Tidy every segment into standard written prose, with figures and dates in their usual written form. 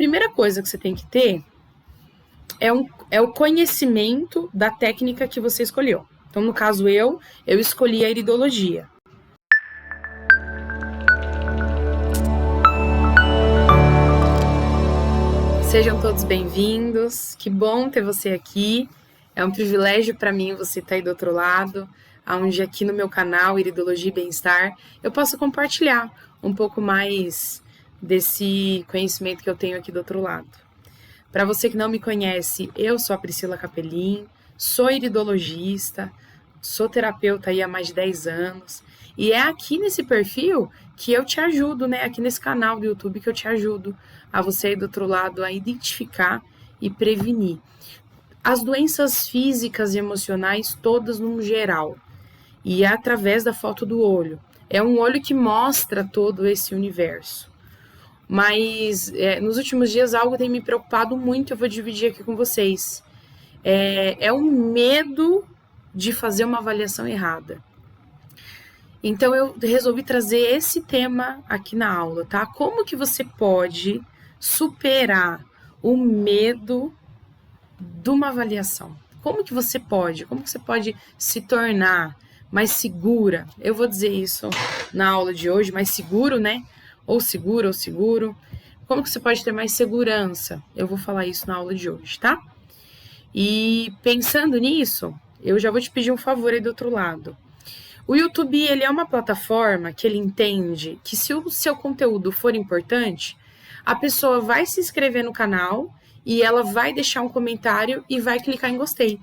primeira coisa que você tem que ter é o conhecimento da técnica que você escolheu. Então, no caso, eu escolhi a iridologia. Sejam todos bem-vindos, que bom ter você aqui. É um privilégio para mim você estar aí do outro lado, onde aqui no meu canal Iridologia e Bem-Estar eu posso compartilhar um pouco mais desse conhecimento que eu tenho aqui do outro lado. Para você que não me conhece, eu sou a Priscila Capelin, sou iridologista, sou terapeuta aí há mais de 10 anos, e é aqui nesse perfil que eu te ajudo, né? Aqui nesse canal do YouTube que eu te ajudo a você aí do outro lado a identificar e prevenir as doenças físicas e emocionais todas no geral, e é através da foto do olho. É um olho que mostra todo esse universo. Mas nos últimos dias algo tem me preocupado muito, eu vou dividir aqui com vocês. É o medo de fazer uma avaliação errada. Então eu resolvi trazer esse tema aqui na aula, tá? Como que você pode superar o medo de uma avaliação? Como que você pode se tornar mais segura? Eu vou dizer isso na aula de hoje, mais seguro, né? Ou seguro. Como que você pode ter mais segurança? Eu vou falar isso na aula de hoje, tá? E pensando nisso, eu já vou te pedir um favor aí do outro lado. O YouTube, ele é uma plataforma que ele entende que se o seu conteúdo for importante, a pessoa vai se inscrever no canal e ela vai deixar um comentário e vai clicar em gostei.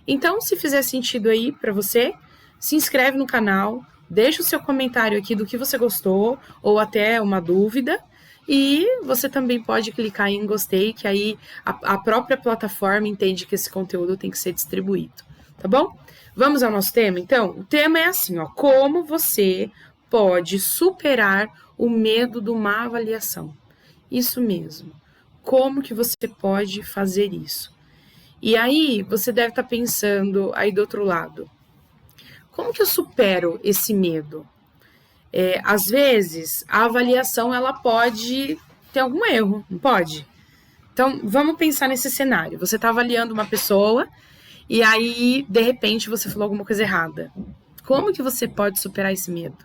Então, se fizer sentido aí para você, se inscreve no canal, deixa o seu comentário aqui do que você gostou ou até uma dúvida, e você também pode clicar em gostei, que aí a própria plataforma entende que esse conteúdo tem que ser distribuído, tá bom? Vamos ao nosso tema, então? O tema é assim, ó, como você pode superar o medo de uma avaliação. Isso mesmo. Como que você pode fazer isso? E aí, você deve estar pensando aí do outro lado, como que eu supero esse medo? Às vezes, a avaliação ela pode ter algum erro, não pode? Então, vamos pensar nesse cenário. Você está avaliando uma pessoa e aí, de repente, você falou alguma coisa errada. Como que você pode superar esse medo?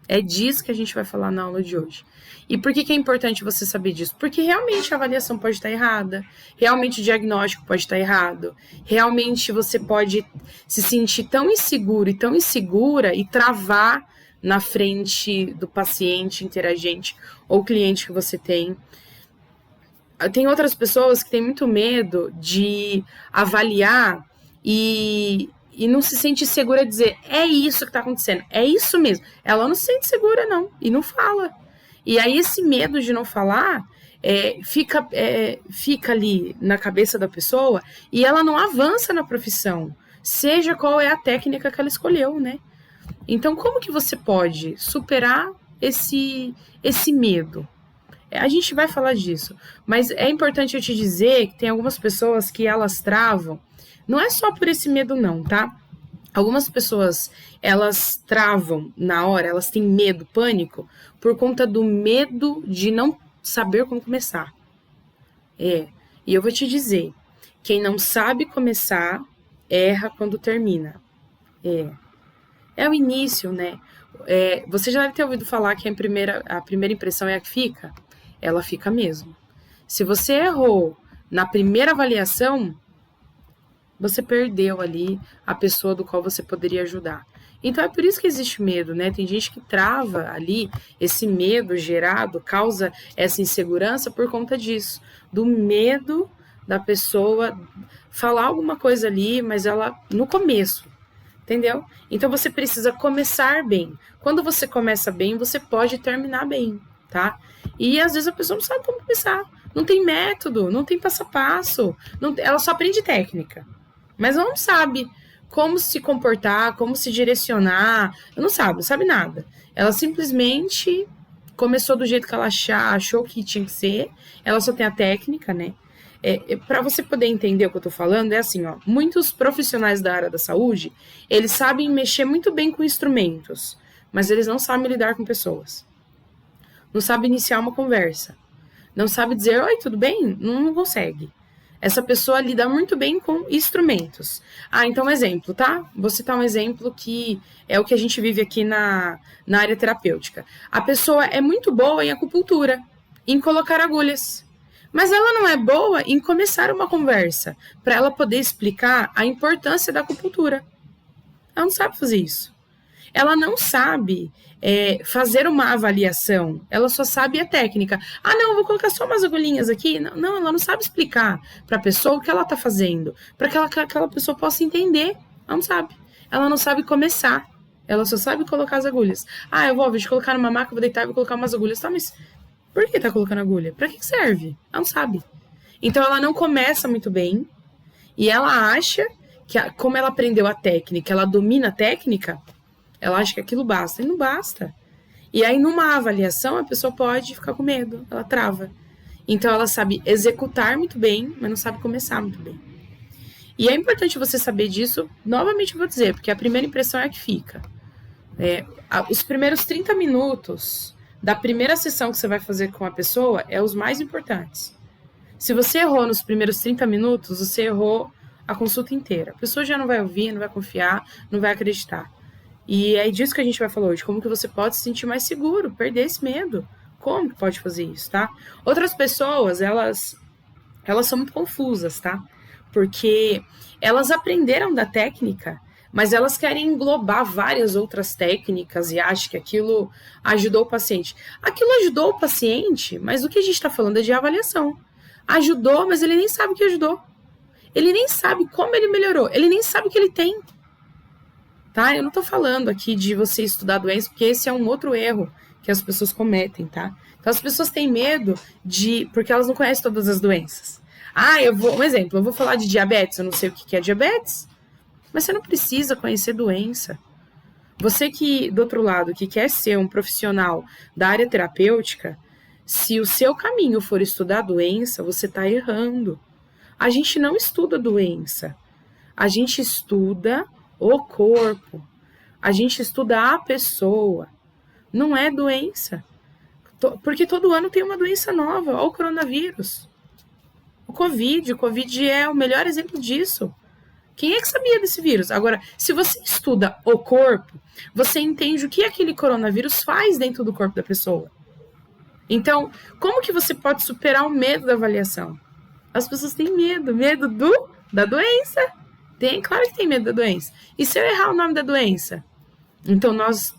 É disso que a gente vai falar na aula de hoje. E por que é importante você saber disso? Porque realmente a avaliação pode estar errada, realmente o diagnóstico pode estar errado, realmente você pode se sentir tão inseguro e tão insegura e travar na frente do paciente, interagente ou cliente que você tem. Tem outras pessoas que têm muito medo de avaliar e não se sente segura de dizer, é isso que está acontecendo, é isso mesmo. Ela não se sente segura, não, e não fala. E aí esse medo de não falar fica ali na cabeça da pessoa e ela não avança na profissão, seja qual é a técnica que ela escolheu, né? Então, como que você pode superar esse medo? A gente vai falar disso, mas é importante eu te dizer que tem algumas pessoas que elas travam. Não é só por esse medo não, tá? Algumas pessoas, elas travam na hora, elas têm medo, pânico, por conta do medo de não saber como começar. E eu vou te dizer, quem não sabe começar, erra quando termina. É o início, né? Você já deve ter ouvido falar que a primeira impressão é a que fica. Ela fica mesmo. Se você errou na primeira avaliação, você perdeu ali a pessoa do qual você poderia ajudar. Então é por isso que existe medo, né? Tem gente que trava ali, esse medo gerado, causa essa insegurança por conta disso, do medo da pessoa falar alguma coisa ali, mas ela no começo, entendeu? Então você precisa começar bem. Quando você começa bem, você pode terminar bem, tá? E às vezes a pessoa não sabe como começar, não tem método, não tem passo a passo, ela só aprende técnica, mas ela não sabe como se comportar, como se direcionar, não sabe nada. Ela simplesmente começou do jeito que ela achou que tinha que ser, ela só tem a técnica, né? Para você poder entender o que eu tô falando, é assim, ó, muitos profissionais da área da saúde, eles sabem mexer muito bem com instrumentos, mas eles não sabem lidar com pessoas. Não sabem iniciar uma conversa. não sabe dizer oi, tudo bem? Não consegue. Essa pessoa lida muito bem com instrumentos. Então um exemplo, tá? Vou citar um exemplo que é o que a gente vive aqui na área terapêutica. A pessoa é muito boa em acupuntura, em colocar agulhas. Mas ela não é boa em começar uma conversa, para ela poder explicar a importância da acupuntura. Ela não sabe fazer isso. Ela não sabe fazer uma avaliação, ela só sabe a técnica. Não, eu vou colocar só umas agulhinhas aqui. Não, ela não sabe explicar para a pessoa o que ela está fazendo, para que aquela pessoa possa entender. Ela não sabe. Ela não sabe começar. Ela só sabe colocar as agulhas. Eu vou, ao invés de colocar numa maca, vou deitar e vou colocar umas agulhas. Tá, mas por que tá colocando agulha? Para que serve? Ela não sabe. Então ela não começa muito bem e ela acha que, como ela aprendeu a técnica, ela domina a técnica, ela acha que aquilo basta, e não basta. E aí, numa avaliação, a pessoa pode ficar com medo, ela trava. Então, ela sabe executar muito bem, mas não sabe começar muito bem. E é importante você saber disso, novamente eu vou dizer, porque a primeira impressão é a que fica. Os primeiros 30 minutos da primeira sessão que você vai fazer com a pessoa é os mais importantes. Se você errou nos primeiros 30 minutos, você errou a consulta inteira. A pessoa já não vai ouvir, não vai confiar, não vai acreditar. E é disso que a gente vai falar hoje, como que você pode se sentir mais seguro, perder esse medo. Como que pode fazer isso, tá? Outras pessoas, elas são muito confusas, tá? Porque elas aprenderam da técnica, mas elas querem englobar várias outras técnicas e acham que aquilo ajudou o paciente. Aquilo ajudou o paciente, mas o que a gente está falando é de avaliação. Ajudou, mas ele nem sabe o que ajudou. Ele nem sabe como ele melhorou, ele nem sabe o que ele tem. Tá? Eu não tô falando aqui de você estudar a doença, porque esse é um outro erro que as pessoas cometem, tá? Então as pessoas têm medo porque elas não conhecem todas as doenças. Um exemplo, eu vou falar de diabetes, eu não sei o que é diabetes, mas você não precisa conhecer doença. Você que, do outro lado, que quer ser um profissional da área terapêutica, se o seu caminho for estudar a doença, você tá errando. A gente não estuda doença, a gente estuda o corpo. A gente estuda a pessoa. Não é doença. Porque todo ano tem uma doença nova. Olha o coronavírus. O Covid é o melhor exemplo disso. Quem é que sabia desse vírus? Agora, se você estuda o corpo, você entende o que aquele coronavírus faz dentro do corpo da pessoa. Então, como que você pode superar o medo da avaliação? As pessoas têm medo da doença. Claro que tem medo da doença. E se eu errar o nome da doença? Então, nós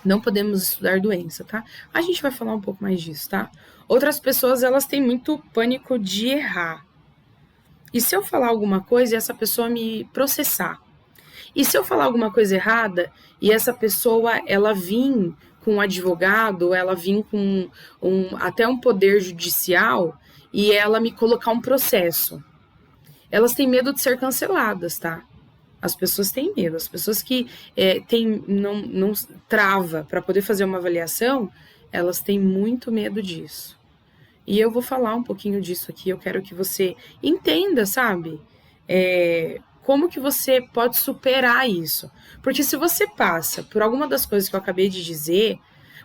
não podemos estudar doença, tá? A gente vai falar um pouco mais disso, tá? Outras pessoas, elas têm muito pânico de errar. E se eu falar alguma coisa e essa pessoa me processar? E se eu falar alguma coisa errada e essa pessoa, ela vir com um advogado, ela vir com até um poder judicial e ela me colocar um processo? Elas têm medo de ser canceladas, tá? As pessoas têm medo. As pessoas que não trava para poder fazer uma avaliação, elas têm muito medo disso. E eu vou falar um pouquinho disso aqui. Eu quero que você entenda, sabe? Como que você pode superar isso. Porque se você passa por alguma das coisas que eu acabei de dizer,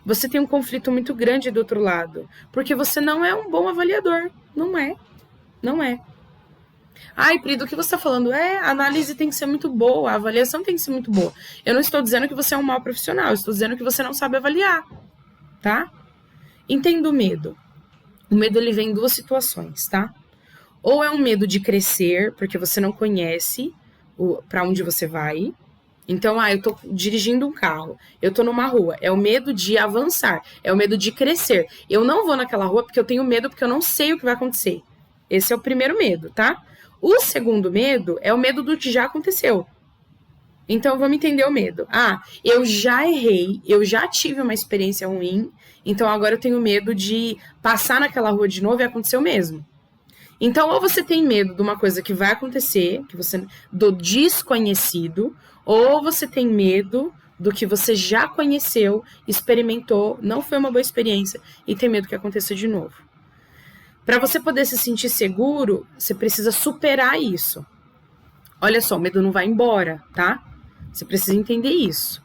você tem um conflito muito grande do outro lado. Porque você não é um bom avaliador. Não é. Não é. Pri, do que você está falando? A análise tem que ser muito boa, a avaliação tem que ser muito boa. Eu não estou dizendo que você é um mau profissional, eu estou dizendo que você não sabe avaliar, tá? Entenda o medo. O medo, ele vem em duas situações, tá? Ou é um medo de crescer, porque você não conhece para onde você vai. Então, eu tô dirigindo um carro, eu tô numa rua, é o medo de avançar, é o medo de crescer. Eu não vou naquela rua porque eu tenho medo, porque eu não sei o que vai acontecer. Esse é o primeiro medo, tá? O segundo medo é o medo do que já aconteceu. Então, vamos entender o medo. Eu já errei, eu já tive uma experiência ruim, então agora eu tenho medo de passar naquela rua de novo e acontecer o mesmo. Então, ou você tem medo de uma coisa que vai acontecer, do desconhecido, ou você tem medo do que você já conheceu, experimentou, não foi uma boa experiência e tem medo que aconteça de novo. Para você poder se sentir seguro, você precisa superar isso. Olha só, o medo não vai embora, tá? Você precisa entender isso.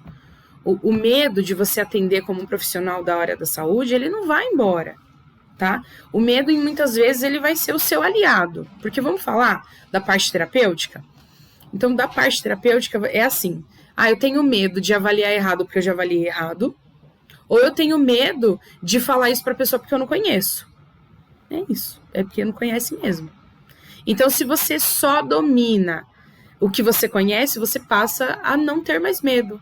O medo de você atender como um profissional da área da saúde, ele não vai embora. tá? O medo, muitas vezes, ele vai ser o seu aliado. Porque vamos falar da parte terapêutica? Então, da parte terapêutica é assim. Eu tenho medo de avaliar errado porque eu já avaliei errado. Ou eu tenho medo de falar isso pra pessoa porque eu não conheço. É isso. É porque não conhece mesmo. Então, se você só domina o que você conhece, você passa a não ter mais medo.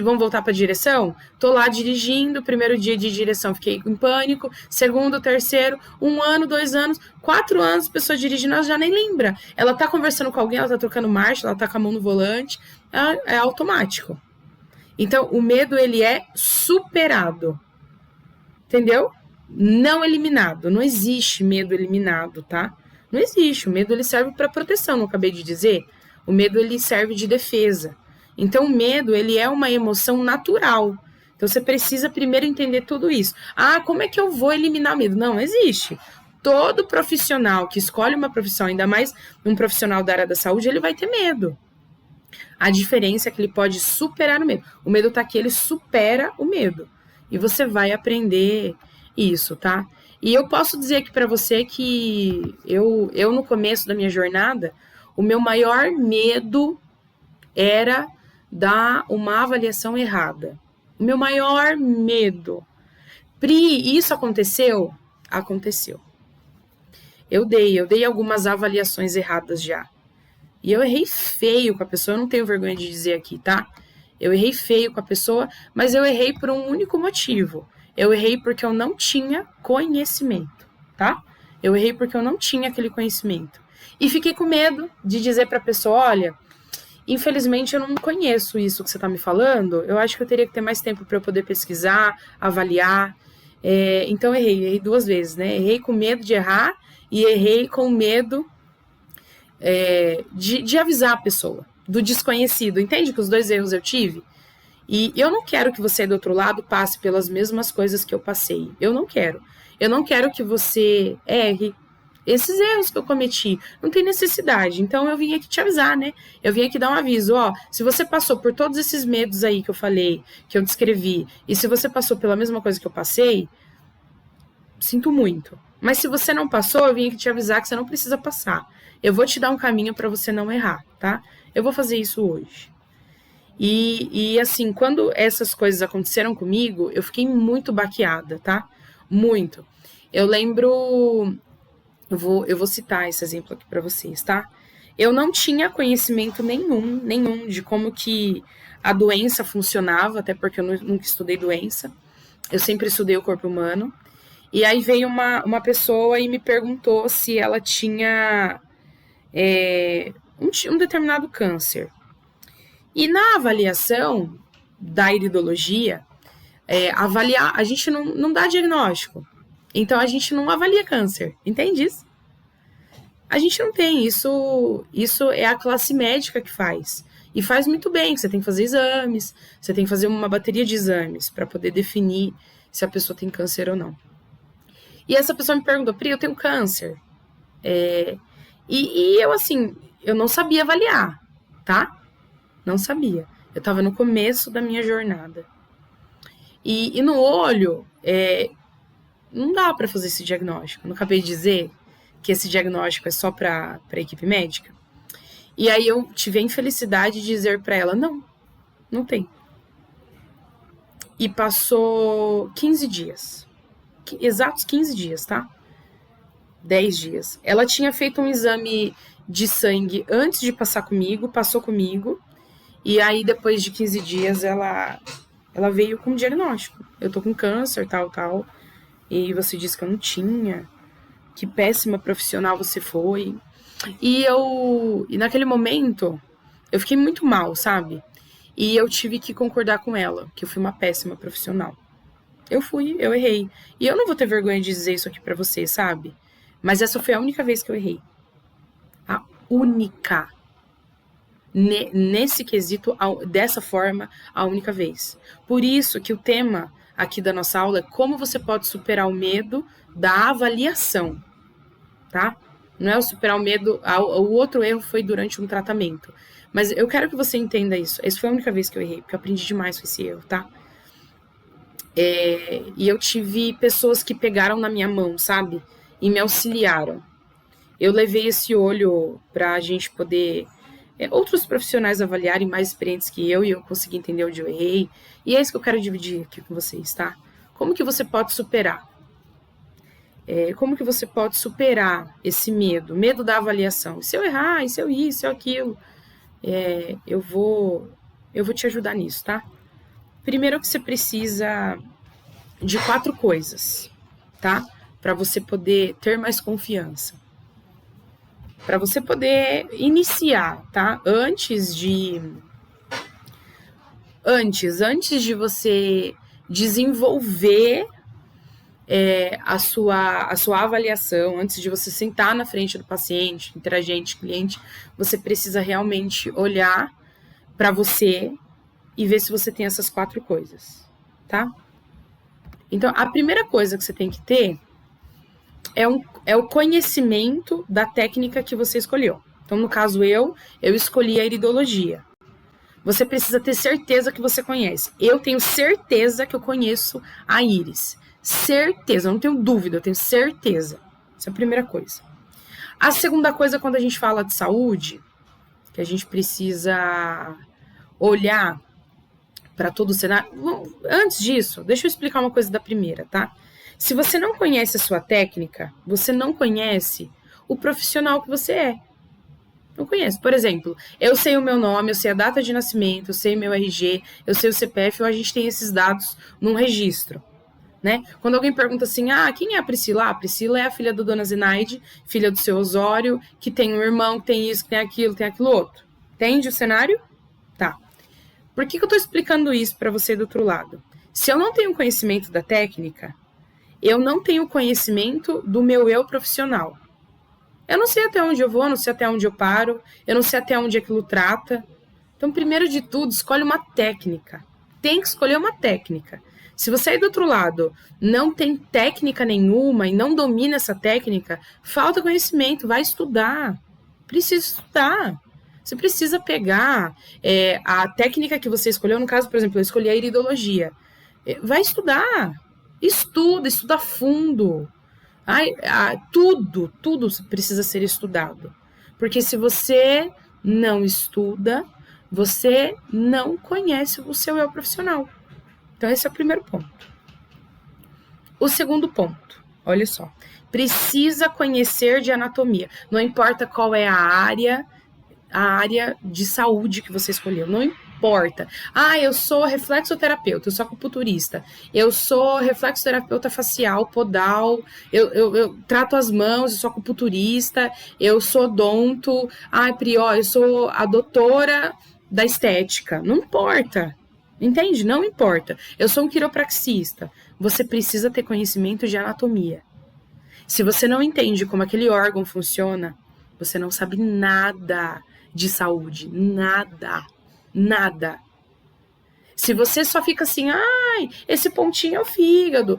Vamos voltar para a direção? Tô lá dirigindo, primeiro dia de direção fiquei em pânico, segundo, terceiro, 1 ano, 2 anos, 4 anos, a pessoa dirigindo, ela já nem lembra. Ela tá conversando com alguém, ela tá trocando marcha, ela tá com a mão no volante, é automático. Então, o medo, ele é superado. Entendeu? Não eliminado. Não existe medo eliminado, tá? Não existe. O medo, ele serve para proteção, não acabei de dizer? O medo, ele serve de defesa. Então, o medo, ele é uma emoção natural. Então, você precisa primeiro entender tudo isso. Como é que eu vou eliminar o medo? Não existe. Todo profissional que escolhe uma profissão, ainda mais um profissional da área da saúde, ele vai ter medo. A diferença é que ele pode superar o medo. O medo tá aqui, ele supera o medo. E você vai aprender isso, tá? E eu posso dizer aqui para você que eu no começo da minha jornada, o meu maior medo era dar uma avaliação errada. O meu maior medo. Pri, isso aconteceu? Aconteceu. Eu dei algumas avaliações erradas já. E eu errei feio com a pessoa, eu não tenho vergonha de dizer aqui, tá? Eu errei feio com a pessoa, mas eu errei por um único motivo. Eu errei porque eu não tinha conhecimento, tá? Eu errei porque eu não tinha aquele conhecimento. E fiquei com medo de dizer pra pessoa, olha, infelizmente eu não conheço isso que você tá me falando, eu acho que eu teria que ter mais tempo para eu poder pesquisar, avaliar. Então eu errei 2 vezes, né? Errei com medo de errar e errei com medo de avisar a pessoa, do desconhecido. Entende que os 2 erros eu tive? E eu não quero que você do outro lado passe pelas mesmas coisas que eu passei. Eu não quero. Eu não quero que você erre esses erros que eu cometi. Não tem necessidade. Então eu vim aqui te avisar, né? Eu vim aqui dar um aviso. Se você passou por todos esses medos aí que eu falei, que eu descrevi, e se você passou pela mesma coisa que eu passei, sinto muito. Mas se você não passou, eu vim aqui te avisar que você não precisa passar. Eu vou te dar um caminho para você não errar, tá? Eu vou fazer isso hoje. E assim, quando essas coisas aconteceram comigo, eu fiquei muito baqueada, tá? Muito. Eu lembro... Eu vou citar esse exemplo aqui para vocês, tá? Eu não tinha conhecimento nenhum de como que a doença funcionava, até porque eu nunca estudei doença. Eu sempre estudei o corpo humano. E aí veio uma pessoa e me perguntou se ela tinha um determinado câncer. E na avaliação da iridologia, a gente não dá diagnóstico. Então, a gente não avalia câncer. Entende isso? A gente não tem. Isso é a classe médica que faz. E faz muito bem. Você tem que fazer exames. Você tem que fazer uma bateria de exames para poder definir se a pessoa tem câncer ou não. E essa pessoa me perguntou, Pri, eu tenho câncer. E eu, assim, eu não sabia avaliar, tá? Não sabia. Eu tava no começo da minha jornada. E no olho, não dá para fazer esse diagnóstico. Não acabei de dizer que esse diagnóstico é só para a equipe médica? E aí eu tive a infelicidade de dizer para ela, não tem. E passou 15 dias. Exatos 15 dias, tá? 10 dias. Ela tinha feito um exame de sangue antes de passar comigo, passou comigo. E aí depois de 15 dias ela veio com um diagnóstico. Eu tô com câncer, tal. E você disse que eu não tinha. Que péssima profissional você foi. E naquele momento, eu fiquei muito mal, sabe? E eu tive que concordar com ela, que eu fui uma péssima profissional. Eu errei. E eu não vou ter vergonha de dizer isso aqui pra você, sabe? Mas essa foi a única vez que eu errei. A única. Nesse quesito, dessa forma, a única vez. Por isso que o tema aqui da nossa aula é como você pode superar o medo da avaliação, tá? Não é superar o medo, o outro erro foi durante um tratamento. Mas eu quero que você entenda isso. Essa foi a única vez que eu errei, porque eu aprendi demais com esse erro, tá? E eu tive pessoas que pegaram na minha mão, sabe? E me auxiliaram. Eu levei esse olho para a gente poder outros profissionais avaliarem mais experientes que eu e eu conseguir entender onde eu errei. E é isso que eu quero dividir aqui com vocês, tá? Como que você pode superar? Como que você pode superar esse medo? Medo da avaliação. E se eu errar, e se eu isso, e se eu aquilo? Eu vou te ajudar nisso, tá? Primeiro que você precisa de 4 coisas, tá? Para você poder ter mais confiança. Para você poder iniciar, tá? Antes de você desenvolver a sua avaliação, antes de você sentar na frente do paciente, interagente, cliente, você precisa realmente olhar para você e ver se você tem essas 4 coisas, tá? Então, a primeira coisa que você tem que ter é o conhecimento da técnica que você escolheu. Então, no caso, eu escolhi a iridologia. Você precisa ter certeza que você conhece. Eu tenho certeza que eu conheço a íris. Certeza, eu não tenho dúvida, eu tenho certeza. Essa é a primeira coisa. A segunda coisa, quando a gente fala de saúde, que a gente precisa olhar para todo o cenário. Bom, antes disso, deixa eu explicar uma coisa da primeira, tá? Se você não conhece a sua técnica, você não conhece o profissional que você é. Não conheço. Por exemplo, eu sei o meu nome, eu sei a data de nascimento, eu sei meu RG, eu sei o CPF, a gente tem esses dados num registro, né? Quando alguém pergunta assim, quem é a Priscila? A Priscila é a filha da dona Zenaide, filha do seu Osório, que tem um irmão, que tem isso, que tem aquilo outro. Entende o cenário? Tá. Por que eu tô explicando isso para você do outro lado? Se eu não tenho conhecimento da técnica, eu não tenho conhecimento do meu eu profissional. Eu não sei até onde eu vou, eu não sei até onde eu paro, eu não sei até onde aquilo trata. Então, primeiro de tudo, escolhe uma técnica. Tem que escolher uma técnica. Se você aí do outro lado não tem técnica nenhuma e não domina essa técnica, falta conhecimento, vai estudar. Precisa estudar. Você precisa pegar a técnica que você escolheu. No caso, por exemplo, eu escolhi a iridologia. Vai estudar. Estuda a fundo. Tudo precisa ser estudado. Porque se você não estuda, você não conhece o seu eu profissional. Então, esse é o primeiro ponto. O segundo ponto, olha só. Precisa conhecer de anatomia. Não importa qual é a área de saúde que você escolheu. Não importa. Eu sou reflexoterapeuta, eu sou acupunturista, eu sou reflexoterapeuta facial, podal, eu trato as mãos, eu sou acupunturista, eu sou odonto, eu sou a doutora da estética. Não importa. Entende? Não importa. Eu sou um quiropraxista. Você precisa ter conhecimento de anatomia. Se você não entende como aquele órgão funciona, você não sabe nada de saúde. Nada. Se você só fica assim, esse pontinho é o fígado.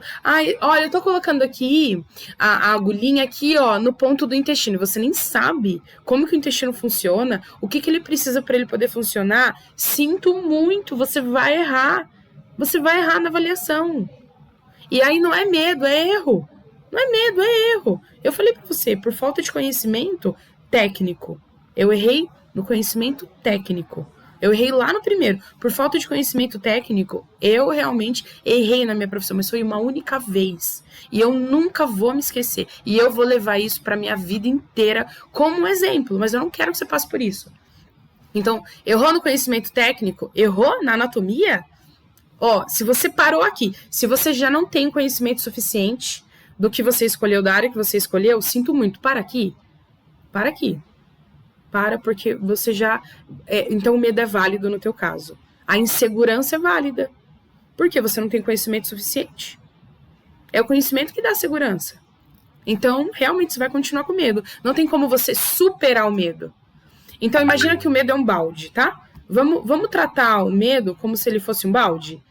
Olha, eu tô colocando aqui a agulhinha aqui, ó, no ponto do intestino. Você nem sabe como que o intestino funciona, o que ele precisa para ele poder funcionar. Sinto muito, você vai errar. Você vai errar na avaliação. E aí não é medo, é erro. Não é medo, é erro. Eu falei para você, por falta de conhecimento técnico. Eu errei no conhecimento técnico. Eu errei lá no primeiro. Por falta de conhecimento técnico, eu realmente errei na minha profissão, mas foi uma única vez. E eu nunca vou me esquecer. E eu vou levar isso para minha vida inteira como um exemplo, mas eu não quero que você passe por isso. Então, errou no conhecimento técnico, errou na anatomia, se você parou aqui, se você já não tem conhecimento suficiente do que você escolheu, da área que você escolheu, sinto muito, para aqui. Porque você já... então o medo é válido no teu caso. A insegurança é válida. Porque você não tem conhecimento suficiente. É o conhecimento que dá segurança. Então, realmente, você vai continuar com medo. Não tem como você superar o medo. Então, imagina que o medo é um balde, tá? Vamos tratar o medo como se ele fosse um balde?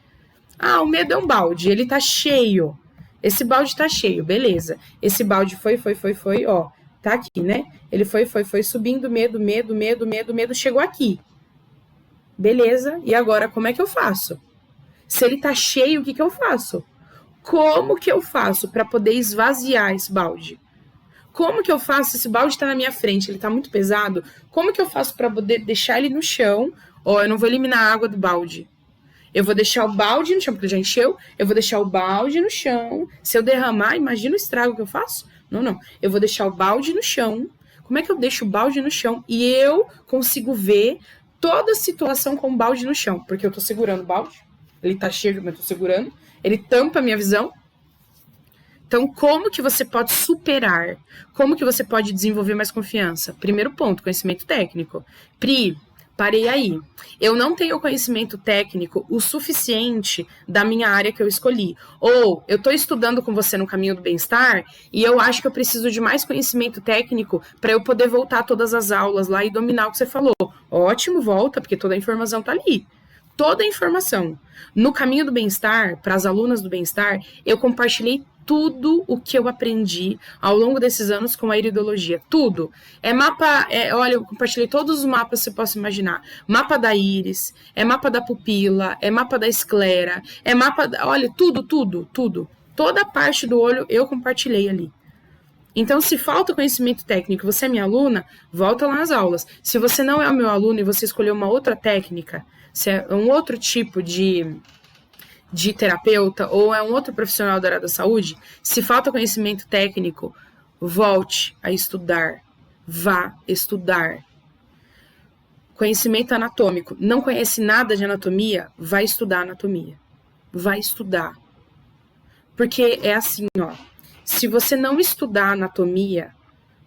O medo é um balde, ele tá cheio. Esse balde tá cheio, beleza. Esse balde foi, ó. Tá aqui, né? Ele foi subindo, medo, chegou aqui. Beleza, e agora como é que eu faço? Se ele tá cheio, o que eu faço? Como que eu faço para poder esvaziar esse balde? Como que eu faço? Esse balde tá na minha frente, ele tá muito pesado. Como que eu faço para poder deixar ele no chão? Ó, eu não vou eliminar a água do balde. Eu vou deixar o balde no chão, porque ele já encheu. Eu vou deixar o balde no chão. Se eu derramar, imagina o estrago que eu faço. Não. Eu vou deixar o balde no chão. Como é que eu deixo o balde no chão? E eu consigo ver toda a situação com o balde no chão. Porque eu tô segurando o balde. Ele tá cheio, mas eu tô segurando. Ele tampa a minha visão. Então, como que você pode superar? Como que você pode desenvolver mais confiança? Primeiro ponto, conhecimento técnico. Pri, parei aí. Eu não tenho conhecimento técnico o suficiente da minha área que eu escolhi. Ou eu estou estudando com você no caminho do bem-estar e eu acho que eu preciso de mais conhecimento técnico para eu poder voltar todas as aulas lá e dominar o que você falou. Ótimo, volta, porque toda a informação está ali. Toda a informação. No caminho do bem-estar, para as alunas do bem-estar, eu compartilhei tudo o que eu aprendi ao longo desses anos com a iridologia. Tudo. Olha, eu compartilhei todos os mapas que você possa imaginar. Mapa da íris, é mapa da pupila, é mapa da esclera, é mapa... Olha, tudo. Toda a parte do olho eu compartilhei ali. Então, se falta conhecimento técnico, você é minha aluna, volta lá nas aulas. Se você não é o meu aluno e você escolheu uma outra técnica, se é um outro tipo de terapeuta ou é um outro profissional da área da saúde, se falta conhecimento técnico, volte a estudar. Vá estudar. Conhecimento anatômico. Não conhece nada de anatomia? Vai estudar anatomia. Vai estudar. Porque é assim, ó. Se você não estudar anatomia,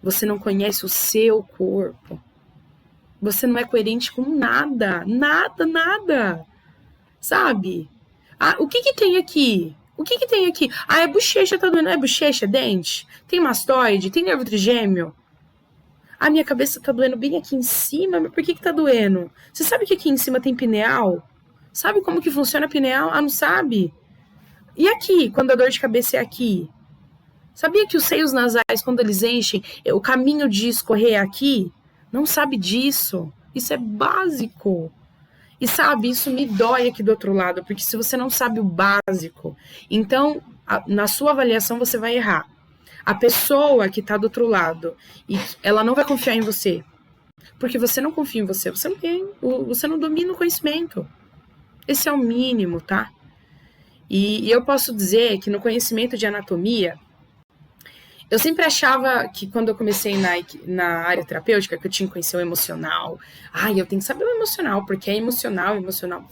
você não conhece o seu corpo. Você não é coerente com nada. Nada. Sabe? Ah, o que tem aqui? O que tem aqui? Ah, é bochecha, tá doendo. É bochecha, dente? Tem mastoide? Tem nervo trigêmeo? A minha cabeça tá doendo bem aqui em cima, mas por que tá doendo? Você sabe que aqui em cima tem pineal? Sabe como que funciona a pineal? Ah, não sabe? E aqui, quando a dor de cabeça é aqui? Sabia que os seios nasais, quando eles enchem, o caminho de escorrer é aqui? Não sabe disso. Isso é básico. E sabe, isso me dói aqui do outro lado, porque se você não sabe o básico, então na sua avaliação você vai errar. A pessoa que está do outro lado, e ela não vai confiar em você, porque você não confia em você, você não domina o conhecimento. Esse é o mínimo, tá? E eu posso dizer que no conhecimento de anatomia, eu sempre achava que quando eu comecei na área terapêutica, que eu tinha que conhecer o emocional. Eu tenho que saber o emocional, porque é emocional.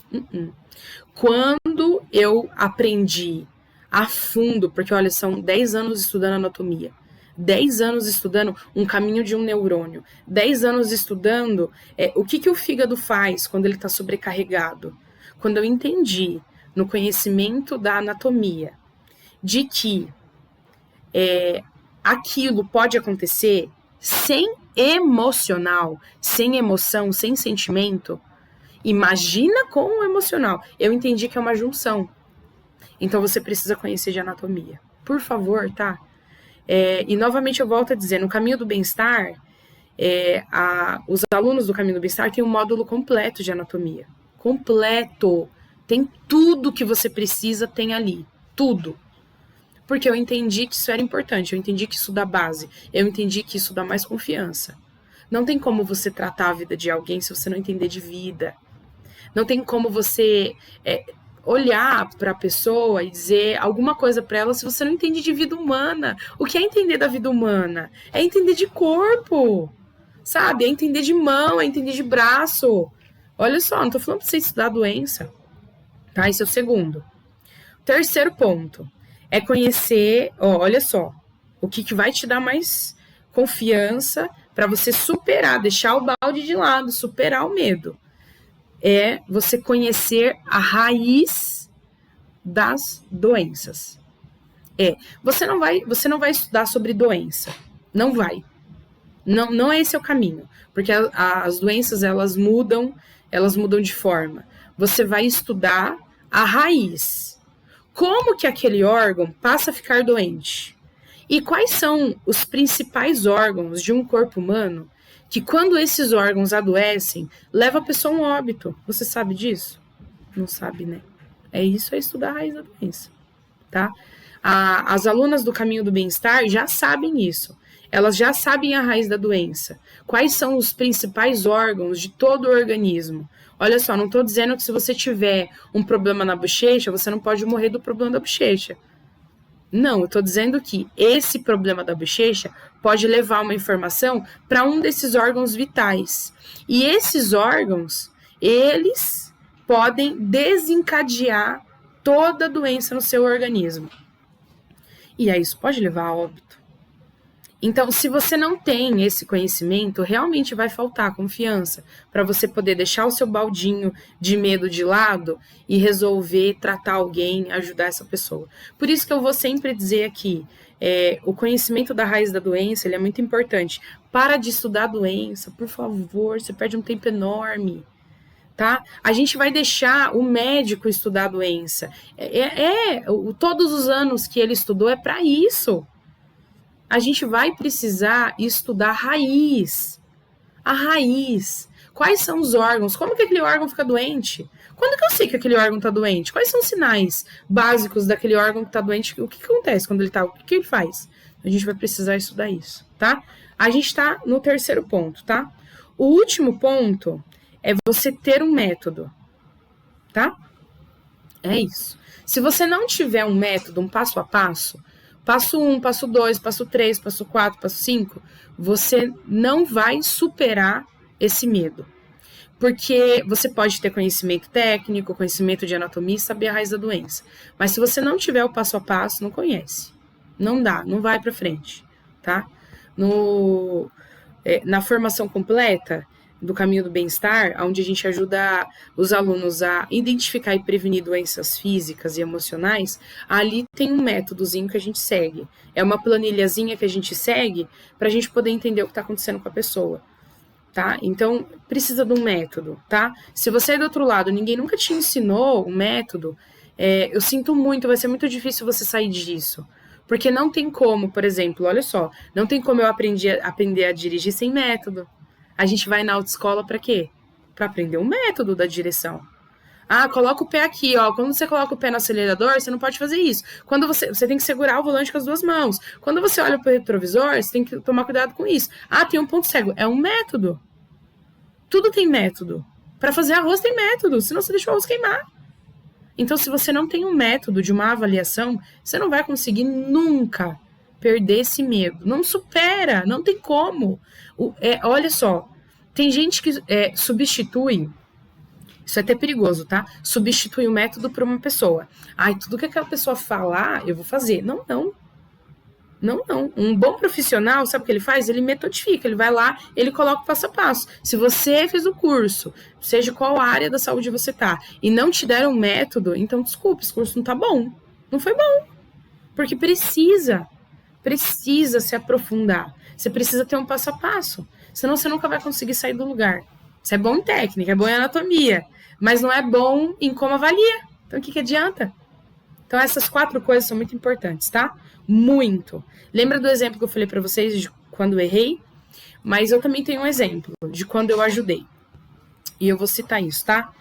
Quando eu aprendi a fundo, porque olha, são 10 anos estudando anatomia, 10 anos estudando um caminho de um neurônio, 10 anos estudando o que o fígado faz quando ele está sobrecarregado. Quando eu entendi no conhecimento da anatomia de que aquilo pode acontecer sem emocional, sem emoção, sem sentimento. Imagina com o emocional. Eu entendi que é uma junção. Então você precisa conhecer de anatomia. Por favor, tá? E novamente eu volto a dizer, no Caminho do Bem-Estar, os alunos do Caminho do Bem-Estar têm um módulo completo de anatomia. Completo. Tem tudo que você precisa, tem ali. Tudo. Porque eu entendi que isso era importante, eu entendi que isso dá base, eu entendi que isso dá mais confiança. Não tem como você tratar a vida de alguém se você não entender de vida. Não tem como você olhar para a pessoa e dizer alguma coisa para ela se você não entende de vida humana. O que é entender da vida humana? É entender de corpo, sabe? É entender de mão, é entender de braço. Olha só, não estou falando para você estudar a doença. Tá? Esse é o segundo. Terceiro ponto. É conhecer, olha só, o que vai te dar mais confiança para você superar, deixar o balde de lado, superar o medo. É você conhecer a raiz das doenças. Você não vai estudar sobre doença. Não vai. Não é esse o caminho. Porque as doenças, elas mudam de forma. Você vai estudar a raiz. Como que aquele órgão passa a ficar doente? E quais são os principais órgãos de um corpo humano que, quando esses órgãos adoecem, leva a pessoa a um óbito? Você sabe disso? Não sabe, né? Isso é estudar a raiz da doença, tá? As alunas do Caminho do Bem-Estar já sabem isso. Elas já sabem a raiz da doença. Quais são os principais órgãos de todo o organismo? Olha só, não estou dizendo que se você tiver um problema na bochecha, você não pode morrer do problema da bochecha. Não, eu estou dizendo que esse problema da bochecha pode levar uma informação para um desses órgãos vitais. E esses órgãos, eles podem desencadear toda a doença no seu organismo. E aí isso pode levar a óbito. Então, se você não tem esse conhecimento, realmente vai faltar confiança para você poder deixar o seu baldinho de medo de lado e resolver tratar alguém, ajudar essa pessoa. Por isso que eu vou sempre dizer aqui, o conhecimento da raiz da doença, ele é muito importante. Para de estudar a doença, por favor, você perde um tempo enorme. Tá? A gente vai deixar o médico estudar a doença. Todos os anos que ele estudou é para isso. A gente vai precisar estudar a raiz. A raiz. Quais são os órgãos? Como que aquele órgão fica doente? Quando que eu sei que aquele órgão está doente? Quais são os sinais básicos daquele órgão que está doente? O que acontece quando ele está? O que ele faz? A gente vai precisar estudar isso, tá? A gente está no terceiro ponto, tá? O último ponto é você ter um método, tá? É isso. Se você não tiver um método, um passo a passo 1, passo 2, passo 3, passo 4, passo 5, você não vai superar esse medo. Porque você pode ter conhecimento técnico, conhecimento de anatomia e saber a raiz da doença. Mas se você não tiver o passo a passo, não conhece. Não dá, não vai para frente, tá? Na formação completa do Caminho do Bem-Estar, onde a gente ajuda os alunos a identificar e prevenir doenças físicas e emocionais, ali tem um métodozinho que a gente segue. É uma planilhazinha que a gente segue para a gente poder entender o que está acontecendo com a pessoa, tá? Então, precisa de um método, tá? Se você é do outro lado, ninguém nunca te ensinou um método, eu sinto muito, vai ser muito difícil você sair disso. Porque não tem como, por exemplo, olha só, não tem como eu aprender a dirigir sem método. A gente vai na autoescola para quê? Para aprender o método da direção. Coloca o pé aqui, ó. Quando você coloca o pé no acelerador, você não pode fazer isso. Quando você tem que segurar o volante com as duas mãos. Quando você olha para o retrovisor, você tem que tomar cuidado com isso. Tem um ponto cego. É um método. Tudo tem método. Para fazer arroz tem método, senão você deixa o arroz queimar. Então, se você não tem um método de uma avaliação, você não vai conseguir nunca perder esse medo. Não supera, não tem como. Olha só, tem gente que substitui, isso é até perigoso, tá? Substitui o método por uma pessoa. Tudo que aquela pessoa falar, eu vou fazer. Não. Um bom profissional, sabe o que ele faz? Ele metodifica, ele vai lá, ele coloca o passo a passo. Se você fez o curso, seja qual área da saúde você tá, e não te deram um método, então desculpa, esse curso não tá bom. Não foi bom. Porque precisa se aprofundar. Você precisa ter um passo a passo. Senão você nunca vai conseguir sair do lugar. Você é bom em técnica, é bom em anatomia, mas não é bom em como avalia. Então o que adianta? Então essas 4 coisas são muito importantes, tá? Muito. Lembra do exemplo que eu falei para vocês de quando eu errei? Mas eu também tenho um exemplo de quando eu ajudei. E eu vou citar isso, tá?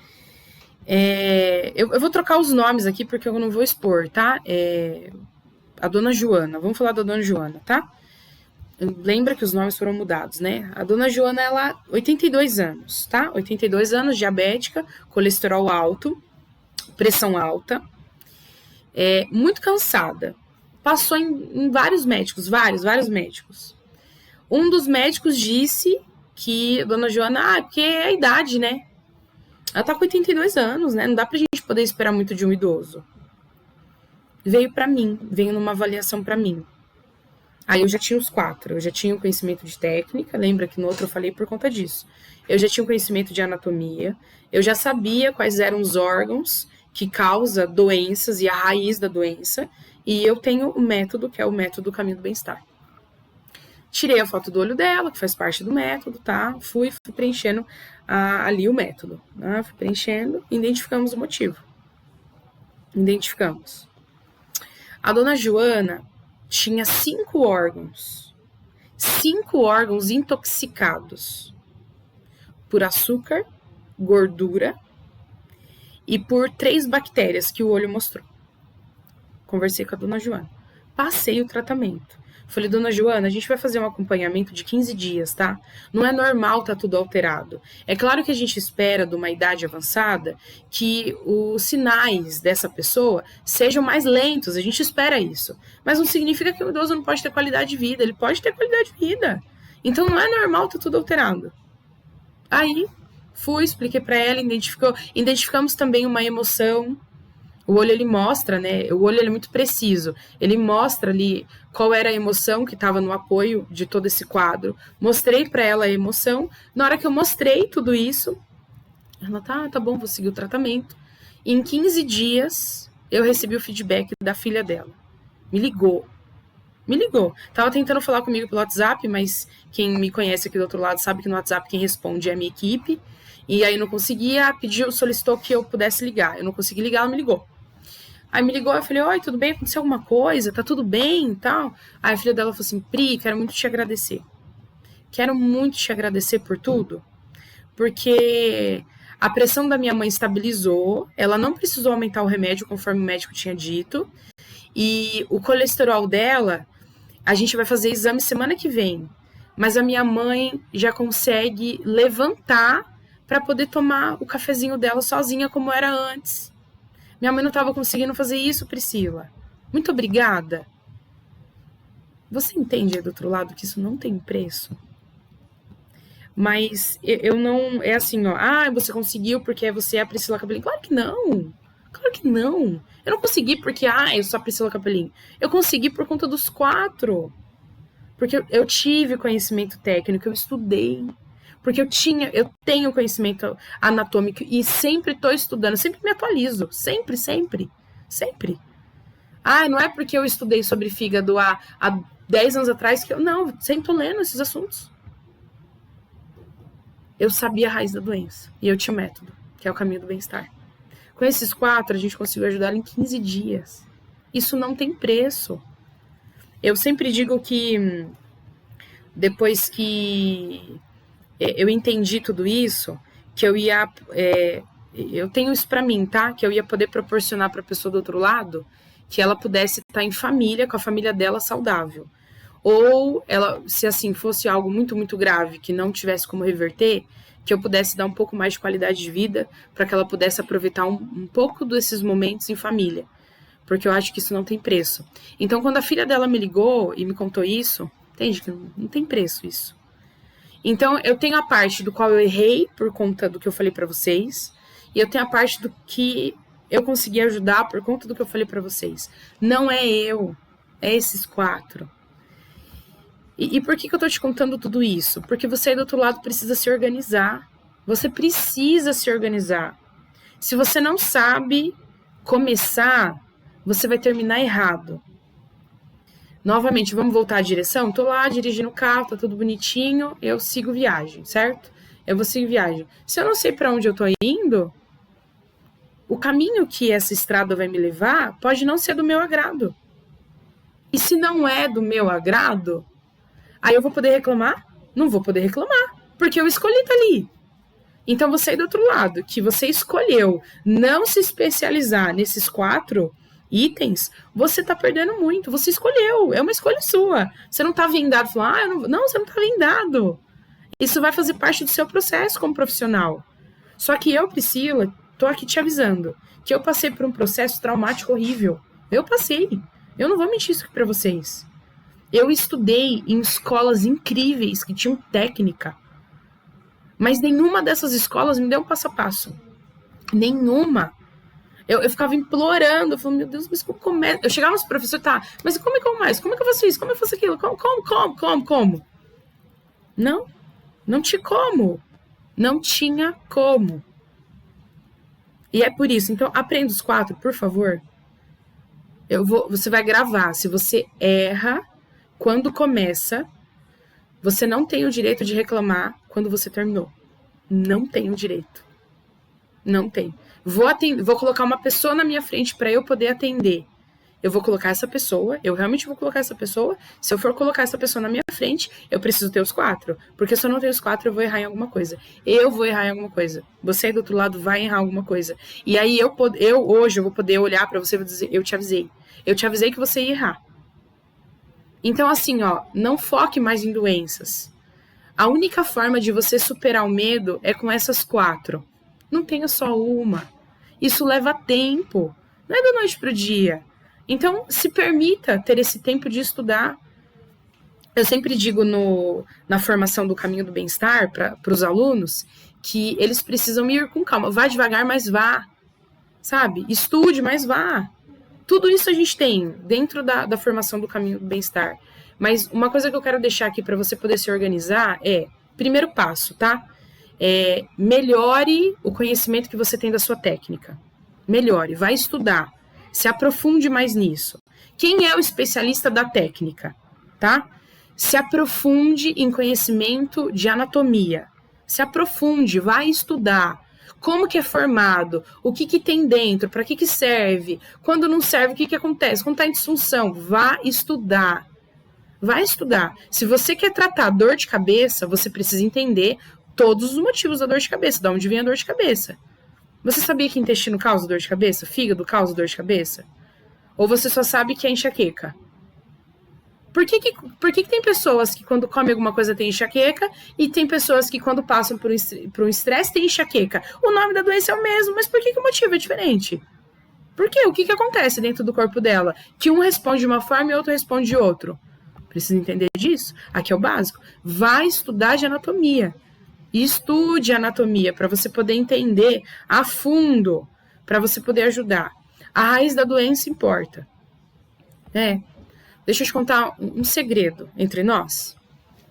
Eu vou trocar os nomes aqui porque eu não vou expor, tá? A dona Joana, vamos falar da dona Joana, tá? Lembra que os nomes foram mudados, né? A dona Joana, ela, 82 anos, tá? 82 anos, diabética, colesterol alto, pressão alta, muito cansada. Passou em vários médicos, vários médicos. Um dos médicos disse que a dona Joana, porque é a idade, né? Ela tá com 82 anos, né? Não dá pra gente poder esperar muito de um idoso. Veio numa avaliação pra mim. Aí eu já tinha os 4, eu já tinha o conhecimento de técnica, lembra que no outro eu falei por conta disso. Eu já tinha o conhecimento de anatomia, eu já sabia quais eram os órgãos que causam doenças e a raiz da doença, e eu tenho o método, que é o método do Caminho do Bem-Estar. Tirei a foto do olho dela, que faz parte do método, tá? Fui preenchendo ali o método, né? Fui preenchendo, identificamos o motivo. Identificamos. A dona Joana tinha 5 órgãos. 5 órgãos intoxicados por açúcar, gordura e por 3 bactérias que o olho mostrou. Conversei com a dona Joana. Passei o tratamento. Falei, dona Joana, a gente vai fazer um acompanhamento de 15 dias, tá? Não é normal tá tudo alterado. É claro que a gente espera, de uma idade avançada, que os sinais dessa pessoa sejam mais lentos. A gente espera isso. Mas não significa que o idoso não pode ter qualidade de vida. Ele pode ter qualidade de vida. Então não é normal tá tudo alterado. Aí, fui, expliquei pra ela, identificamos também uma emoção. O olho, ele mostra, né? O olho, ele é muito preciso. Ele mostra ali qual era a emoção que estava no apoio de todo esse quadro. Mostrei para ela a emoção. Na hora que eu mostrei tudo isso, ela, tá bom, vou seguir o tratamento. E em 15 dias, eu recebi o feedback da filha dela. Me ligou. Tava tentando falar comigo pelo WhatsApp, mas quem me conhece aqui do outro lado sabe que no WhatsApp quem responde é a minha equipe. E aí não conseguia, solicitou que eu pudesse ligar. Eu não consegui ligar, ela me ligou. Aí me ligou, eu falei, oi, tudo bem? Aconteceu alguma coisa? Tá tudo bem e tal? Aí a filha dela falou assim, Pri, quero muito te agradecer. Quero muito te agradecer por tudo, porque a pressão da minha mãe estabilizou, ela não precisou aumentar o remédio conforme o médico tinha dito, e o colesterol dela, a gente vai fazer exame semana que vem, mas a minha mãe já consegue levantar para poder tomar o cafezinho dela sozinha como era antes. Minha mãe não estava conseguindo fazer isso, Priscila. Muito obrigada. Você entende aí do outro lado que isso não tem preço? Mas eu não... É assim, ó. Ah, você conseguiu porque você é a Priscila Capelin. Claro que não. Claro que não. Eu não consegui porque, eu sou a Priscila Capelin. Eu consegui por conta dos 4. Porque eu tive conhecimento técnico, eu estudei. Porque eu tenho conhecimento anatômico e sempre estou estudando, sempre me atualizo, sempre. Sempre. Não é porque eu estudei sobre fígado há 10 anos atrás que eu... Não, sempre estou lendo esses assuntos. Eu sabia a raiz da doença e eu tinha um método, que é o caminho do bem-estar. Com esses 4, a gente conseguiu ajudar ela em 15 dias. Isso não tem preço. Eu sempre digo que depois que eu entendi tudo isso, que eu ia... eu tenho isso pra mim, tá? Que eu ia poder proporcionar pra pessoa do outro lado que ela pudesse estar em família, com a família dela saudável. Ou, ela, se assim fosse algo muito, muito grave, que não tivesse como reverter, que eu pudesse dar um pouco mais de qualidade de vida para que ela pudesse aproveitar um pouco desses momentos em família. Porque eu acho que isso não tem preço. Então, quando a filha dela me ligou e me contou isso, entende que não tem preço isso. Então, eu tenho a parte do qual eu errei por conta do que eu falei pra vocês, e eu tenho a parte do que eu consegui ajudar por conta do que eu falei pra vocês. Não é eu, é esses 4. E por que eu tô te contando tudo isso? Porque você aí do outro lado precisa se organizar. Você precisa se organizar. Se você não sabe começar, você vai terminar errado. Novamente, vamos voltar à direção? Tô lá dirigindo o carro, tá tudo bonitinho, eu sigo viagem, certo? Eu vou seguir viagem. Se eu não sei para onde eu tô indo, o caminho que essa estrada vai me levar pode não ser do meu agrado. E se não é do meu agrado, aí eu vou poder reclamar? Não vou poder reclamar, porque eu escolhi estar ali. Então, você aí do outro lado, que você escolheu não se especializar nesses 4 itens, você tá perdendo muito. Você escolheu, é uma escolha sua. Você não tá vendado, falando, não, você não tá vendado. Isso vai fazer parte do seu processo como profissional. Só que eu, Priscila, tô aqui te avisando que eu passei por um processo traumático horrível. Eu passei. Eu não vou mentir isso aqui pra vocês. Eu estudei em escolas incríveis que tinham técnica. Mas nenhuma dessas escolas me deu um passo a passo. Nenhuma. Eu ficava implorando, falando, meu Deus, mas como é? Eu chegava nos professores, mas como é que eu mais? Como é que eu faço isso? Como é que eu faço aquilo? Como? Não tinha como. Não tinha como. E é por isso, então, aprenda os 4, por favor. Você vai gravar. Se você erra, quando começa, você não tem o direito de reclamar quando você terminou. Não tem o direito. Não tem. Vou colocar uma pessoa na minha frente para eu poder atender. eu vou colocar essa pessoa, eu realmente vou colocar essa pessoa. Se eu for colocar essa pessoa na minha frente, eu preciso ter os 4. Porque se eu não tenho os 4, eu vou errar em alguma coisa. Eu vou errar em alguma coisa. Você aí do outro lado vai errar em alguma coisa. E aí hoje eu vou poder olhar pra você e vou dizer, eu te avisei. Eu te avisei que você ia errar. Então, assim, não foque mais em doenças. A única forma de você superar o medo é com essas 4. Não tenha só uma. Isso leva tempo. Não é da noite pro dia. Então, se permita ter esse tempo de estudar. Eu sempre digo na formação do Caminho do Bem-Estar para os alunos que eles precisam ir com calma. Vá devagar, mas vá. Sabe? Estude, mas vá. Tudo isso a gente tem dentro da formação do Caminho do Bem-Estar. Mas uma coisa que eu quero deixar aqui para você poder se organizar é, primeiro passo, tá? Melhore o conhecimento que você tem da sua técnica. Melhore, vai estudar. Se aprofunde mais nisso. Quem é o especialista da técnica, tá? Se aprofunde em conhecimento de anatomia. Se aprofunde, vai estudar. Como que é formado? O que tem dentro? Para que serve? Quando não serve, o que acontece? Quando está em disfunção, vá estudar. Vai estudar. Se você quer tratar dor de cabeça, você precisa entender todos os motivos da dor de cabeça, de onde vem a dor de cabeça. Você sabia que intestino causa dor de cabeça? Fígado causa dor de cabeça? Ou você só sabe que é enxaqueca? Por que tem pessoas que quando comem alguma coisa tem enxaqueca e tem pessoas que quando passam por um estresse tem enxaqueca? O nome da doença é o mesmo, mas por que o motivo é diferente? Por quê? O que acontece dentro do corpo dela? Que um responde de uma forma e outro responde de outro. Precisa entender disso? Aqui é o básico. Vai estudar de anatomia. Estude anatomia para você poder entender a fundo, para você poder ajudar. A raiz da doença importa. Deixa eu te contar um segredo entre nós,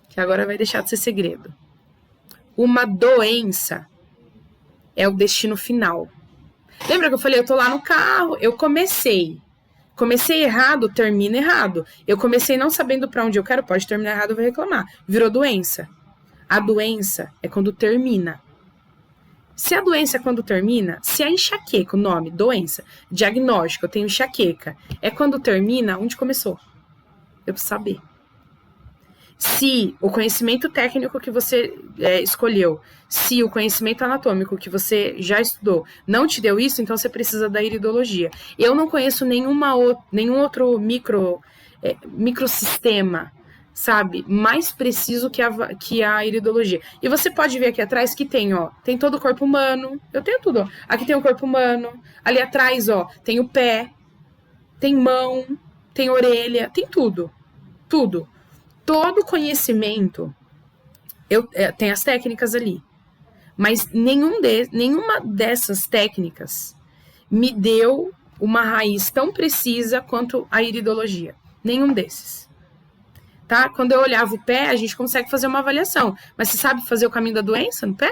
que agora vai deixar de ser segredo. Uma doença é o destino final. Lembra que eu falei, eu tô lá no carro, eu comecei errado, termina errado. Eu comecei não sabendo para onde eu quero, pode terminar errado, eu vou reclamar. Virou doença. A doença é quando termina. Se a doença é quando termina, se a enxaqueca, o nome, doença, diagnóstico, eu tenho enxaqueca, é quando termina, onde começou? Eu preciso saber. Se o conhecimento técnico que você escolheu, se o conhecimento anatômico que você já estudou não te deu isso, então você precisa da iridologia. Eu não conheço nenhum outro microsistema, sabe, mais preciso que a iridologia. E você pode ver aqui atrás que tem todo o corpo humano. Eu tenho tudo, ó. Aqui tem o corpo humano. Ali atrás, tem o pé, tem mão, tem orelha, tem tudo. Tudo. Todo conhecimento, tem as técnicas ali. Mas nenhuma dessas técnicas me deu uma raiz tão precisa quanto a iridologia. Nenhum desses. Tá? Quando eu olhava o pé, a gente consegue fazer uma avaliação. Mas você sabe fazer o caminho da doença no pé?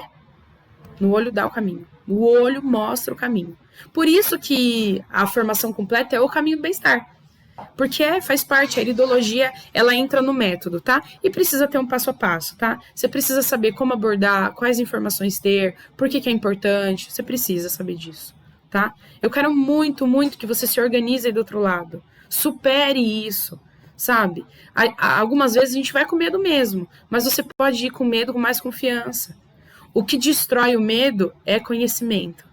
No olho dá o caminho. O olho mostra o caminho. Por isso que a formação completa é o caminho do bem-estar. Porque faz parte, a iridologia, ela entra no método, tá? E precisa ter um passo a passo, tá? Você precisa saber como abordar, quais informações ter, por que é importante, você precisa saber disso, tá? Eu quero muito, muito que você se organize aí do outro lado. Supere isso, sabe? Algumas vezes a gente vai com medo mesmo, mas você pode ir com medo com mais confiança. O que destrói o medo é conhecimento.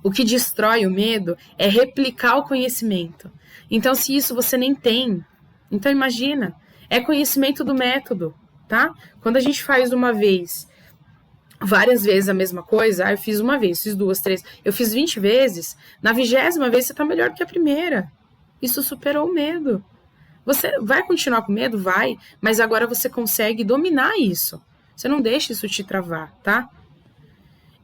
O que destrói o medo é replicar o conhecimento. Então, se isso você nem tem, então imagina, é conhecimento do método, tá? Quando a gente faz uma vez, várias vezes a mesma coisa, eu fiz uma vez, fiz 2, 3, eu fiz 20 vezes, na 20ª vez você tá melhor do que a primeira. Isso superou o medo. Você vai continuar com medo? Vai, mas agora você consegue dominar isso. Você não deixa isso te travar, tá?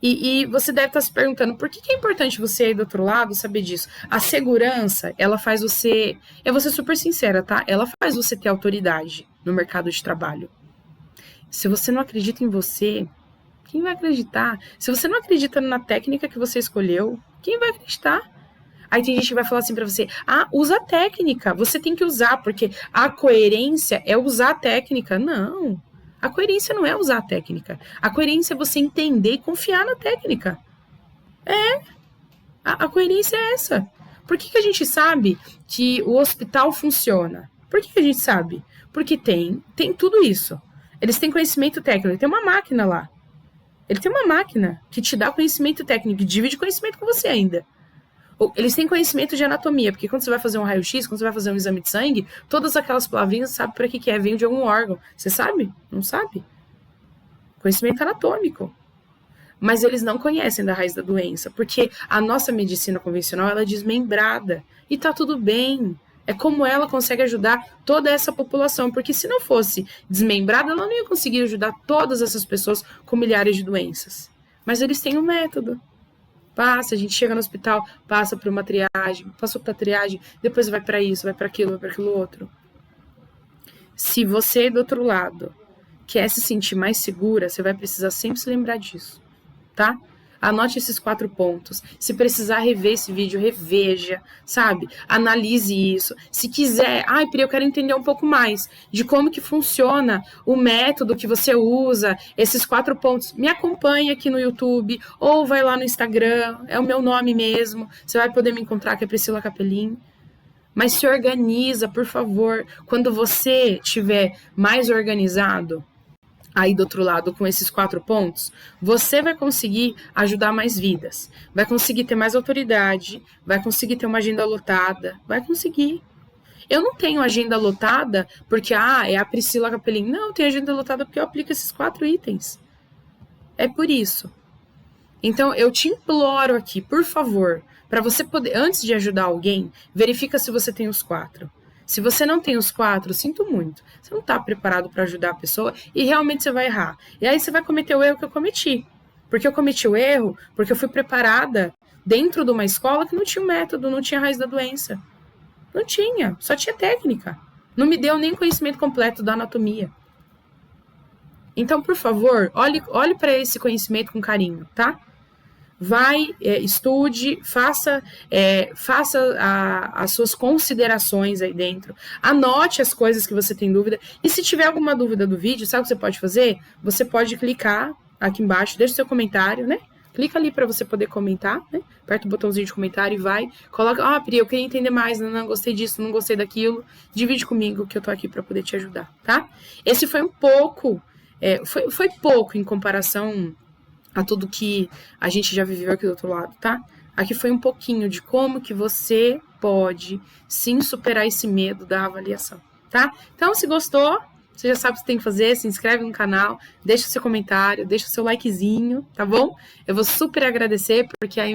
E você deve estar se perguntando, por que é importante você aí do outro lado saber disso? A segurança, ela faz você... Eu vou ser super sincera, tá? Ela faz você ter autoridade no mercado de trabalho. Se você não acredita em você, quem vai acreditar? Se você não acredita na técnica que você escolheu, quem vai acreditar? Aí tem gente que vai falar assim pra você, usa a técnica, você tem que usar, porque a coerência é usar a técnica. Não. A coerência não é usar a técnica. A coerência é você entender e confiar na técnica. A coerência é essa. Por que a gente sabe que o hospital funciona? Por que a gente sabe? Porque tem tudo isso. Eles têm conhecimento técnico, tem uma máquina lá. Ele tem uma máquina que te dá conhecimento técnico, que divide conhecimento com você ainda. Eles têm conhecimento de anatomia, porque quando você vai fazer um raio-x, quando você vai fazer um exame de sangue, todas aquelas palavrinhas, você sabe para que é, vem de algum órgão. Você sabe? Não sabe? Conhecimento anatômico. Mas eles não conhecem da raiz da doença, porque a nossa medicina convencional ela é desmembrada. E tá tudo bem. É como ela consegue ajudar toda essa população, porque se não fosse desmembrada, ela não ia conseguir ajudar todas essas pessoas com milhares de doenças. Mas eles têm um método. Passa, a gente chega no hospital, passa por uma triagem, passou para triagem, depois vai para isso, vai para aquilo outro. Se você, do outro lado, quer se sentir mais segura, você vai precisar sempre se lembrar disso, tá? Anote esses 4 pontos. Se precisar rever esse vídeo, reveja, sabe? Analise isso. Se quiser, Pri, eu quero entender um pouco mais de como que funciona o método que você usa, esses 4 pontos. Me acompanhe aqui no YouTube ou vai lá no Instagram, é o meu nome mesmo. Você vai poder me encontrar, que é Priscila Capelin. Mas se organiza, por favor. Quando você estiver mais organizado, aí do outro lado, com esses 4 pontos, você vai conseguir ajudar mais vidas, vai conseguir ter mais autoridade, vai conseguir ter uma agenda lotada, vai conseguir. Eu não tenho agenda lotada porque, é a Priscila Capelin. Não, eu tenho agenda lotada porque eu aplico esses 4 itens. É por isso. Então, eu te imploro aqui, por favor, para você poder, antes de ajudar alguém, verifica se você tem os 4. Se você não tem os 4, sinto muito. Você não está preparado para ajudar a pessoa e realmente você vai errar. E aí você vai cometer o erro que eu cometi. Porque eu cometi o erro porque eu fui preparada dentro de uma escola que não tinha um método, não tinha raiz da doença. Não tinha, só tinha técnica. Não me deu nem conhecimento completo da anatomia. Então, por favor, olhe para esse conhecimento com carinho, tá? Vai, estude, faça as suas considerações aí dentro, anote as coisas que você tem dúvida, e se tiver alguma dúvida do vídeo, sabe o que você pode fazer? Você pode clicar aqui embaixo, deixa o seu comentário, né? Clica ali para você poder comentar, né? Aperta o botãozinho de comentário e vai, coloca, Pri, eu queria entender mais, não gostei disso, não gostei daquilo, divide comigo que eu tô aqui para poder te ajudar, tá? Esse foi um pouco, foi pouco em comparação a tudo que a gente já viveu aqui do outro lado, tá? Aqui foi um pouquinho de como que você pode sim superar esse medo da avaliação, tá? Então, se gostou, você já sabe o que você tem que fazer, se inscreve no canal, deixa o seu comentário, deixa o seu likezinho, tá bom? Eu vou super agradecer, porque aí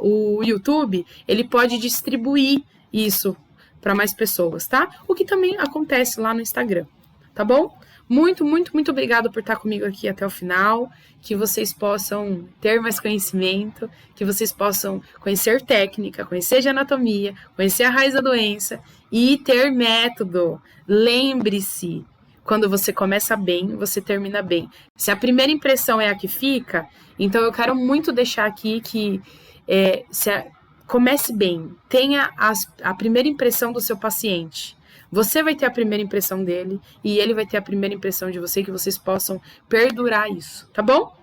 o YouTube, ele pode distribuir isso para mais pessoas, tá? O que também acontece lá no Instagram, tá bom? Muito, muito, muito obrigada por estar comigo aqui até o final, que vocês possam ter mais conhecimento, que vocês possam conhecer técnica, conhecer de anatomia, conhecer a raiz da doença e ter método. Lembre-se, quando você começa bem, você termina bem. Se a primeira impressão é a que fica, então eu quero muito deixar aqui que comece bem, tenha a primeira impressão do seu paciente. Você vai ter a primeira impressão dele e ele vai ter a primeira impressão de você, que vocês possam perdurar isso, tá bom?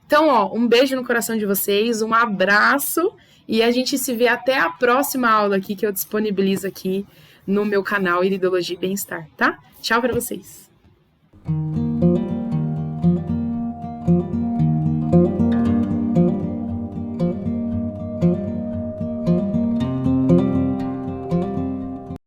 Então, um beijo no coração de vocês, um abraço e a gente se vê até a próxima aula aqui que eu disponibilizo aqui no meu canal Iridologia e Bem-Estar, tá? Tchau pra vocês!